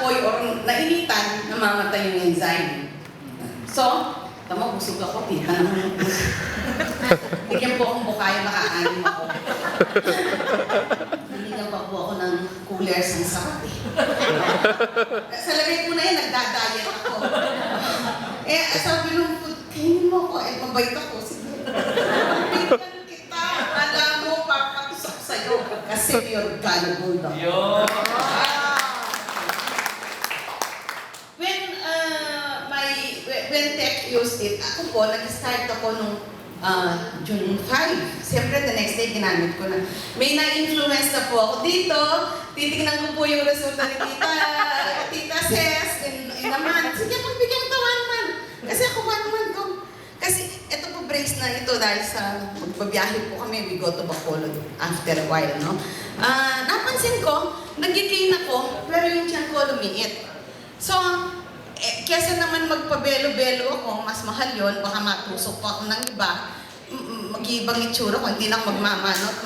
naapoy or nainitan, namamatay yung enzyme. So, tama, busog ako, tita naman. Bigyan po akong bukayo, makaanim ako. Naligaw pa po ako ng coolers ng sarap eh. Sa lagay ko na yan, nagda-diet ako. Sabi nung food, kainin mo ako, mabait ako. Sige, bigyan kita. Alam mo, papatusap sa'yo. Kasi you're gullible daw. When tech used it, ako po, nag-start ako nung June 5. Siyempre, the next day, ginamit ko na. May na-influence na po ako dito. Titignan ko po yung resulta ni Tita Ses in a month. Sige, pagbigyan ko 1 month. Kasi ako 1 month ko. Kasi ito po brace na ito dahil sa magbabiyahe po kami, we go to Bacolod after a while, no? Napansin ko, nag-gain ako, pero yung tiyan ko lumiit. So, kesa naman magpabelo-belo ako, mas mahal yon, baka matusok pa ako ng iba, mag-iibang itsura ko, hindi na ako magmamanot,